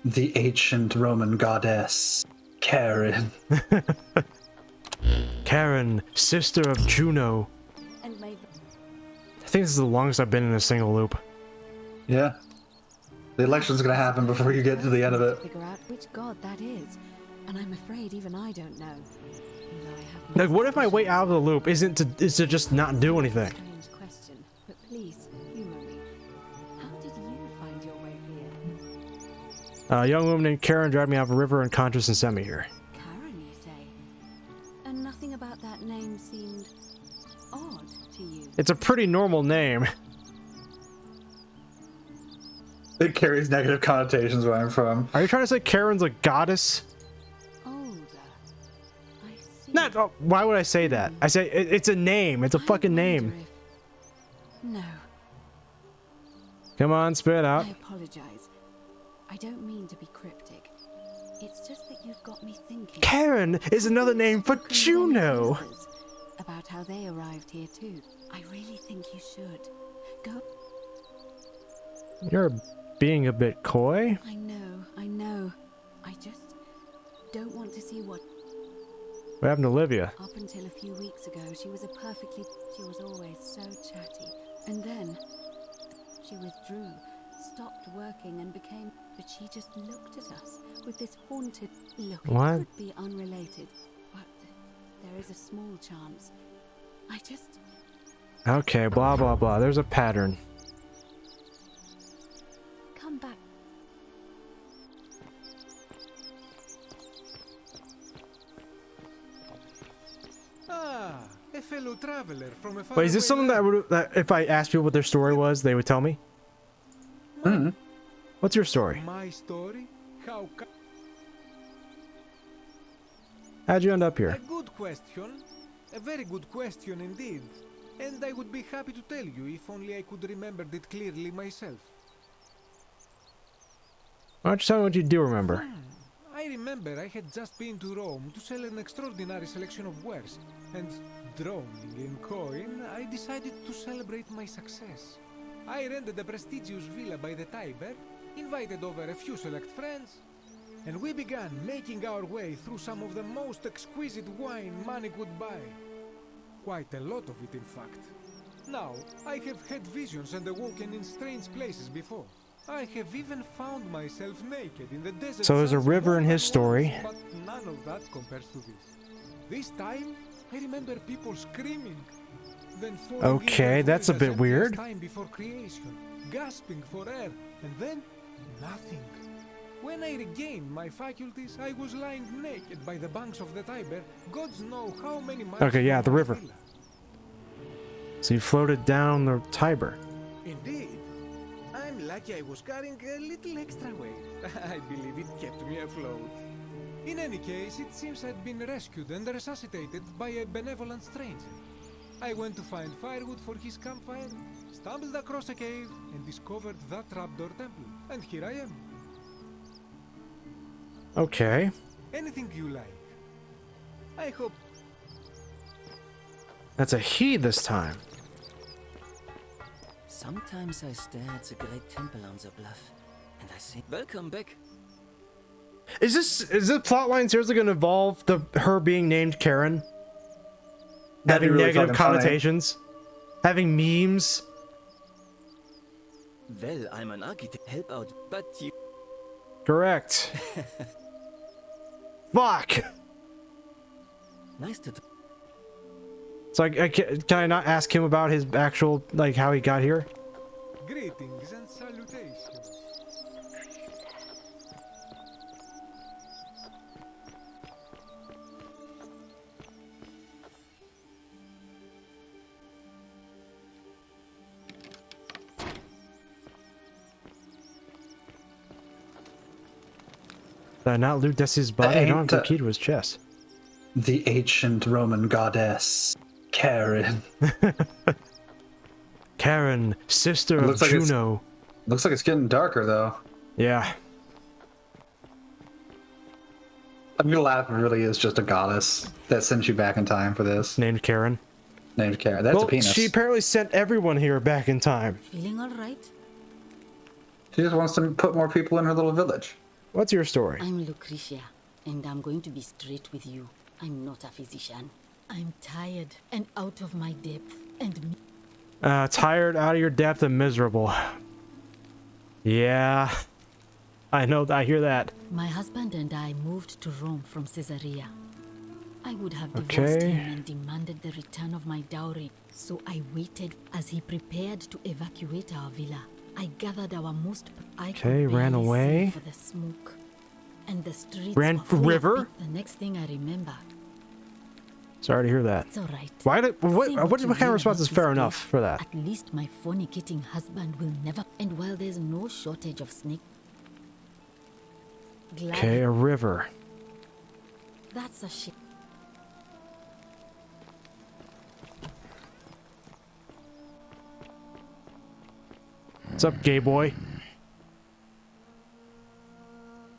The ancient Roman goddess, Karen. Karen, sister of Juno. And my I think this is the longest I've been in a single loop. Yeah. The election's gonna happen before you get to the end of it. figure out which god that is, and I'm afraid even I don't know. Although I have Like, what if my way out of the loop is to just not do anything? Strange question, but please humor me. How did you find your way here? A young woman named Karen dragged me out of a river unconscious and sent me here. Karen, you say? And nothing about that name seemed odd to you. It's a pretty normal name. It carries negative connotations where I'm from. Are you trying to say Karen's a goddess? Older. I see. Not. Oh, why would I say that? I say it's a name. It's a I fucking wonder name. if- No, Come on, spit it out. I apologize. I don't mean to be cryptic. It's just that you've got me thinking. Karen is another name for Spoken with any Juno. others about how they arrived here too. I really think you should. Go. You're being a bit coy. I know. I just don't want to see what. What happened to Olivia? Up until a few weeks ago, she was always so chatty. And then she withdrew, stopped working and became, but she just looked at us with this haunted look. What? It could be unrelated, but there is a small chance. I just, Okay, blah blah blah. There's a pattern. come back. Ah, a fellow traveler from a far Wait, is this something that if I asked people what their story was, they would tell me? Hmm. What's your story? My story? How How'd you end up A here? good question. A very good question indeed. And I would be happy to tell you if only I could remember it clearly myself. Why don't you tell me what you do remember? I remember I had just been to Rome to sell an extraordinary selection of wares, and drowning in coin, I decided to celebrate my success. I rented a prestigious villa by the Tiber, invited over a few select friends, and we began making our way through some of the most exquisite wine money could buy. Quite a lot of it, in fact. Now, I have had visions and awoken in strange places before. I have even found myself naked in the desert. So there's a sands river in more his than story. once, but none of that compares to this. This time, I remember people screaming. Then falling Okay, into that's a void bit as weird. empty as time before creation, gasping for air, and then nothing. When I regained my faculties, I was lying naked by the banks of the Tiber. Gods know how many miles. Okay, yeah, from the my river. villa. So you floated down the Tiber. Indeed. I'm lucky I was carrying a little extra weight. I believe it kept me afloat. In any case, it seems I'd been rescued and resuscitated by a benevolent stranger. I went to find firewood for his campfire, stumbled across a cave, and discovered that trapdoor temple. And here I am. Okay. Anything you like. I hope. That's a he this time. Sometimes I stare at the great temple on the bluff, and I think, welcome back. Is this plotline seriously gonna involve her being named Karen? That'd be Having really negative fucking funny. connotations? Having memes? Well, I'm an architect, help out, but you... Correct. Fuck! Nice to... So can I not ask him about his actual, like, how he got here? Greetings and salutations. Did I not loot Desi's body? I don't have the key to his chest. The ancient Roman goddess, Karen. Karen, sister of Looks like it's- Juno. Looks like it's getting darker though. Yeah. I'm gonna laugh if it really is just a goddess that sent you back in time for this. Named Karen. Named Karen. That's Well, a penis. she apparently sent everyone here back in time. Feeling all right? She just wants to put more people in her little village. What's your story? I'm Lucretia, and I'm going to be straight with you. I'm not a physician. I'm tired and out of my depth, and Tired, out of your depth, and miserable. Yeah, I know. I hear that. my husband and I moved to Rome from Caesarea. I would have divorced him and demanded the return of my dowry, so I waited as he prepared to evacuate our villa. I gathered our most. I could ran barely see away. for the smoke, and the streets Ran were full of river? people. The next thing I remember, Sorry to hear that. it's all right. Why did what? Say What you kind of will response about is this fair place. enough for that? At least my fornicating husband will never. And while there's no shortage of snake. Okay, a river. That's a shit. What's up, gay boy?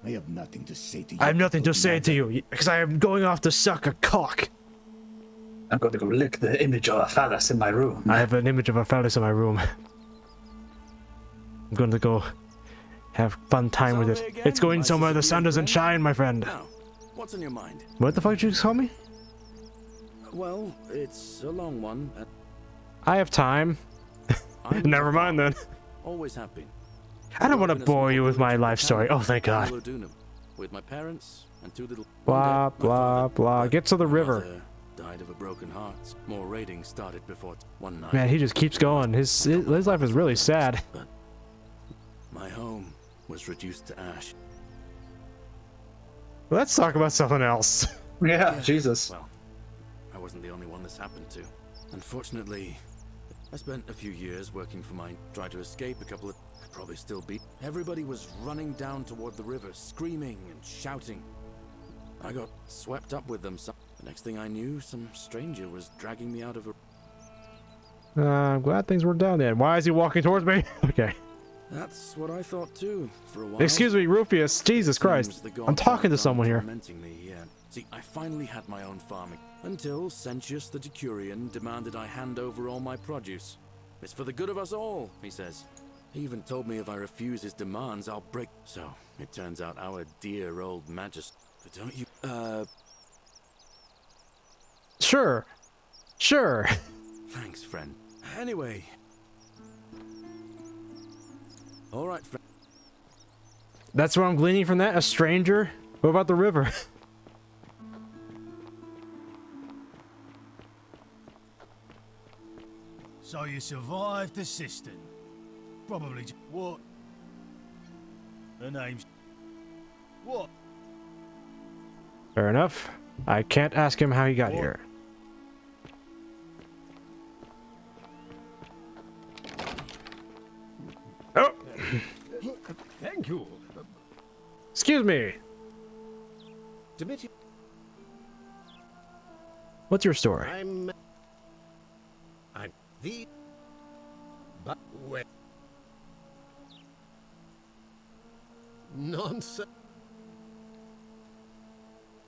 I have nothing to say to you. I have nothing to say to you because I am going off to suck a cock. I'm going to go lick the image of a phallus in my room. I have an image of a phallus in my room. I'm going to go have fun time with it. It's going somewhere the sun doesn't shine, my friend. Now, what's on your mind? What the fuck did you just call me? Well, it's a long one. I have time. Never mind then. Always have been. I don't want to bore you with my life story. Oh, thank God. With my parents and two little. Blah, blah, blah. Get to the river. Died of a broken heart. More raiding started before one night. Man, he just keeps going. His life is really sad. But my home was reduced to ash. Let's talk about something else. Yeah, Jesus. Well, I wasn't the only one this happened to. Unfortunately, I spent a few years working for mine. Tried to escape a couple of. I'd probably still be. Everybody was running down toward the river, screaming and shouting. I got swept up with them. So the next thing I knew, some stranger was dragging me out of a. I'm glad things were down there. Why is he walking towards me? Okay. That's what I thought too, for a while. Excuse me, Rufius. Jesus Christ. I'm talking to someone here. Tormenting me, yeah. See, I finally had my own farming until Sentius the Decurion demanded I hand over all my produce. It's for the good of us all, he says. He even told me if I refuse his demands, I'll break. So it turns out our dear old majesty. But don't you? Sure. Sure. Thanks, friend. Anyway. All right, friend. That's what I'm gleaning from that? A stranger? What about the river? So you survived the cistern. Probably. What? Her name's. What? Fair enough. I can't ask him how he got here. Oh! Thank you. Excuse me. Divinity. What's your story? I'm the. But where? Nonsense.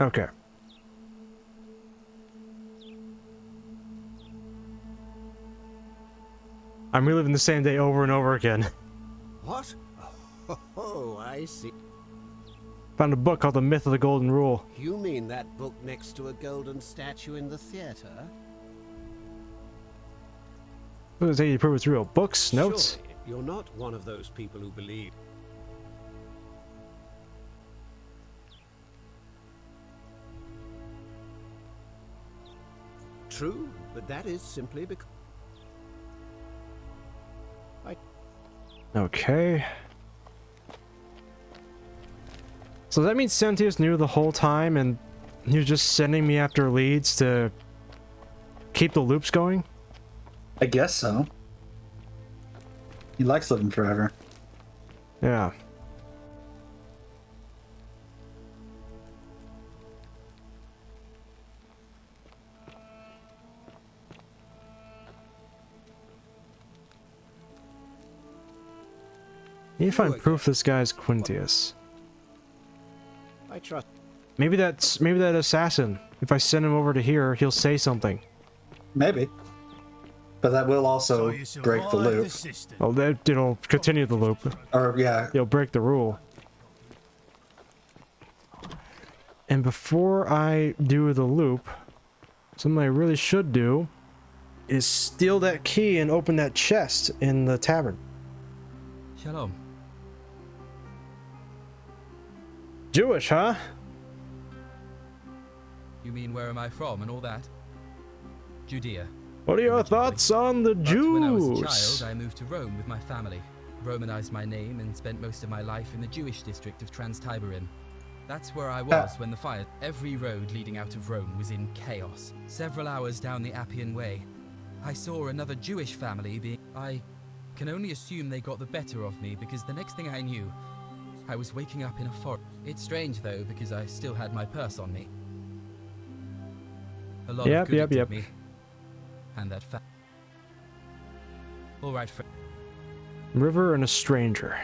Okay. I'm reliving the same day over and over again. What? Oh, I see. Found a book called The Myth of the Golden Rule. You mean that book next to a golden statue in the theater? What does it say to prove it's real? Books? Notes? Surely you're not one of those people who believe. True, but that is simply because. Okay. So that means Sentius knew the whole time and he was just sending me after leads to keep the loops going? I guess so. He likes living forever. Yeah. Need to find proof this guy's Quintius. I trust. Maybe that assassin. If I send him over to here, he'll say something. Maybe. But that will also break the loop. Oh, it'll continue the loop. Or, yeah. It'll break the rule. And before I do the loop, something I really should do is steal that key and open that chest in the tavern. Shalom. Jewish, huh? You mean where am I from and all that? Judea. What are your thoughts on the But when I was a Jews? child, I moved to Rome with my family, Romanized my name, and spent most of my life in the Jewish district of Trans-Tiberim. That's where I was when the fire. Every road leading out of Rome was in chaos. Several hours down the Appian Way, I saw another Jewish family being. I can only assume they got the better of me because the next thing I knew, I was waking up in a forest. It's strange though because I still had my purse on me. A lot of good it did me. And that fact. All right, friend. River and a stranger.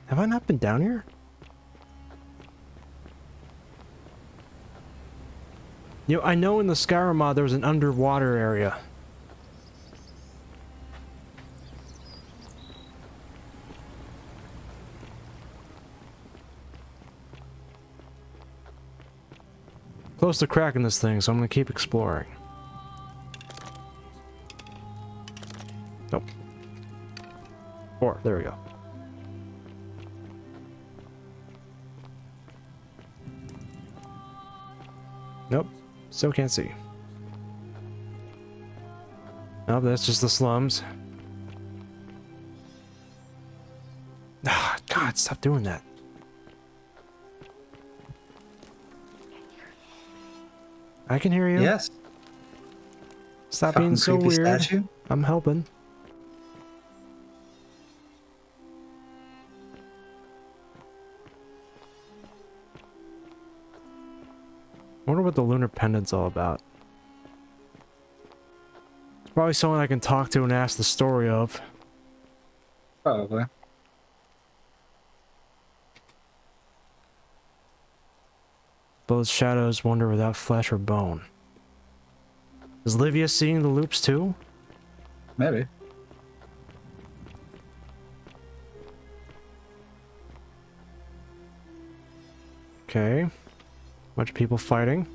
Have I not been down here? You know, I know in the Skyrim mod there was an underwater area. Close to cracking this thing, so I'm gonna keep exploring. Nope. 4, there we go. Nope, still can't see. Nope, that's just the slums. Ah, God, stop doing that. I can hear you. Yes. Stop Fucking being so creepy weird. statue. I'm helping. I wonder what the lunar pendant's all about. It's probably someone I can talk to and ask the story of. Probably. Both shadows wander without flesh or bone. Is Livia seeing the loops too? Maybe. Okay. Bunch of people fighting.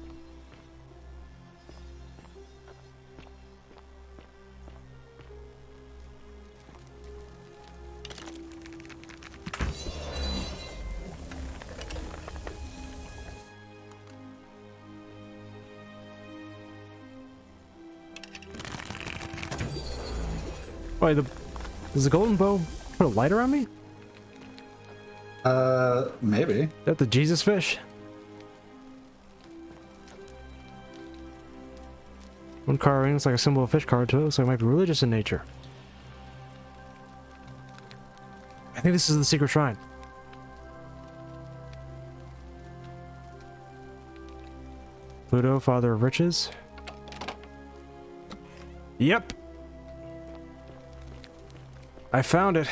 Wait, does the golden bow put a light around me? Maybe. Is that the Jesus fish? One carving looks like a symbol of fish card too, so it might be religious in nature. I think this is the secret shrine. Pluto, father of riches. Yep. I found it.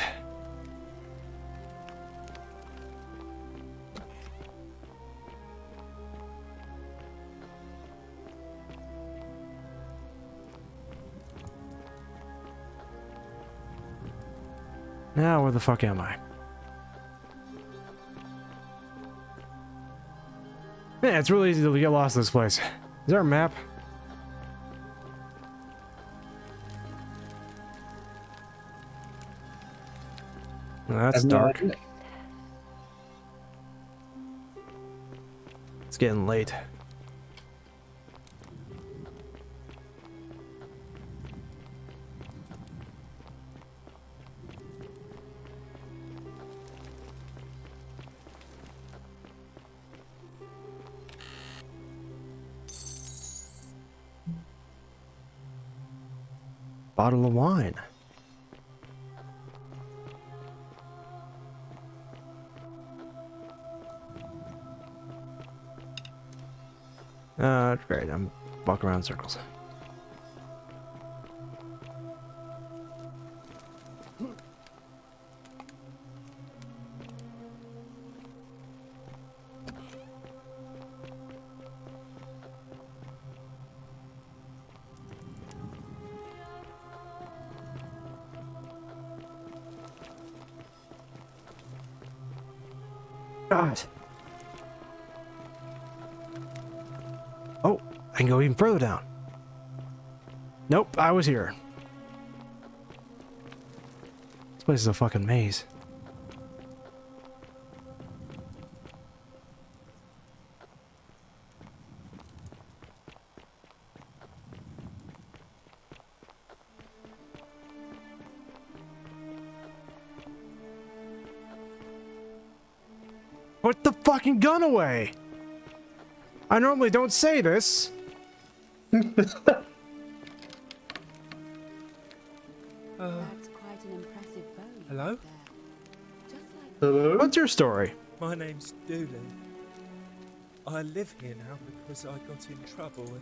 Now, where the fuck am I? Man, it's really easy to get lost in this place. Is there a map? Oh, that's dark. It's getting late. Bottle of wine. Great. I'm walking around in circles. God. Oh, I can go even further down. Nope, I was here. This place is a fucking maze. Put the fucking gun away! I normally don't say this. That's quite an impressive bow. you Hello? have there. Just like Hello? What's your story? My name's Dooley. I live here now because I got in trouble and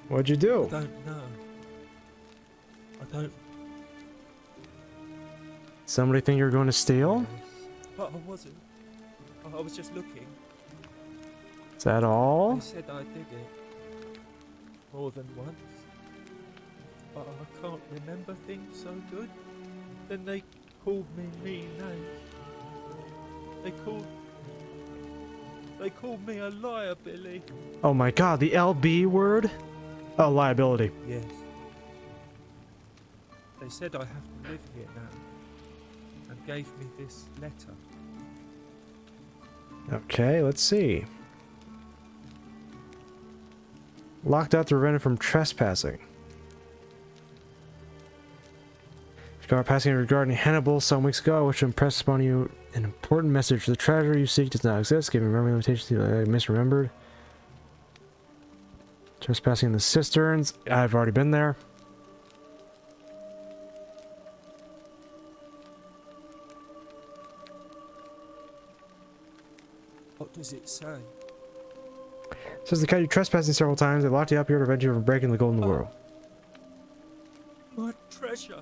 What'd you I do? don't know. I don't Somebody think you're going to steal? know. But I wasn't. I was just looking. Is that all? They said I did it. More than once. But I can't remember things so good. Then they called me mean names. They called me a liar, Billy. Oh my god, the LB word? Oh, liability. Yes. They said I have to live here now. And gave me this letter. Okay, let's see. Locked out to prevent it from trespassing. You are passing regarding Hannibal some weeks ago, which impressed upon you an important message. The treasure you seek does not exist. Giving memory limitations you misremembered. Trespassing in the cisterns. I've already been there. What does it say? Says they caught you trespassing several times. They locked you up here to prevent you from breaking the golden rule. My treasure!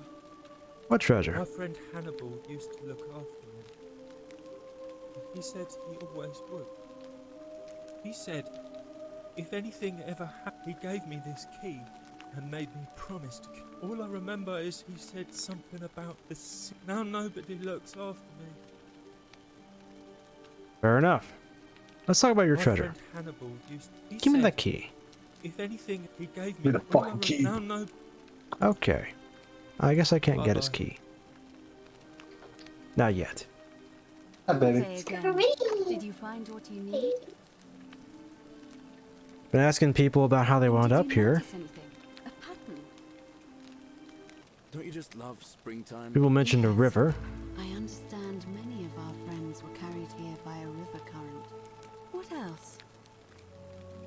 What treasure? My friend Hannibal used to look after me. He said he always would. He said, if anything ever happened, he gave me this key and made me promise to keep. All I remember is he said something about the now nobody looks after me. Fair enough. Let's talk about your My treasure. friend Hannibal used. He Give me said, that key. If anything, he gave Give me me the fucking key. now no. Okay. I guess I can't get his Bye-bye. key. Not yet. Hi, baby. say again. Did you find what you need? Been asking people about how they wound Did up you here. notice anything? A pattern? Don't you just love springtime? People mentioned a Yes. river. I understand many of our friends were carried here by a river current. What else?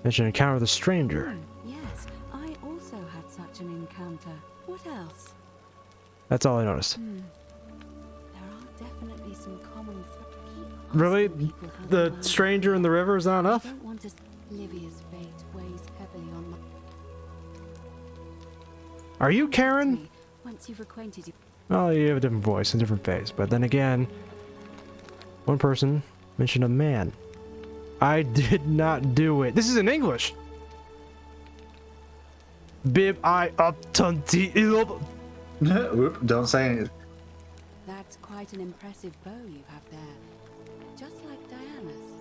Mentioned an encounter with a stranger. Yes, I also had such an encounter. What else? That's all I noticed. There are definitely some common threads. Really? The stranger in the river is not I enough? don't want to. Livia's fate weighs heavily on my. Are you Karen? Once you've acquainted you. Oh, you have a different voice and different face. But then again, one person mentioned a man. I did not do it. This is in English. Bib I up tunti ilob. Oop, don't say anything. That's quite an impressive bow you have there. Just like Diana's.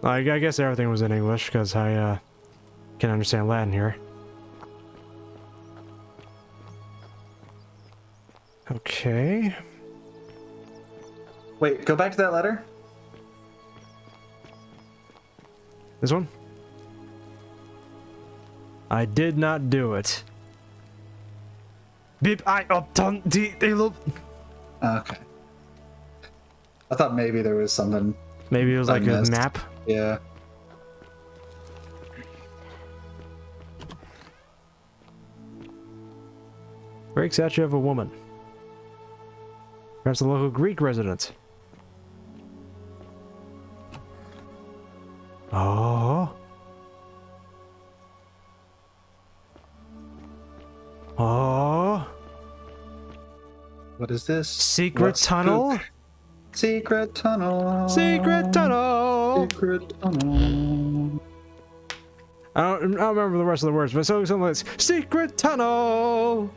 I guess everything was in English because I can understand Latin here. Okay. Wait, go back to that letter. This one? I did not do it. Bib I up tunti ilob. Okay. I thought maybe there was something. Maybe it was I like a missed. map. Yeah. Great statue of a woman. Perhaps a local Greek resident. Oh. Oh. What is this? Secret What's tunnel? spook? Secret tunnel. Secret tunnel. Secret tunnel. I don't remember the rest of the words, but something like this. Secret tunnel.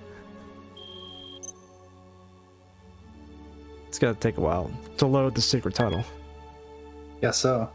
It's gonna take a while to load the secret tunnel. Guess so.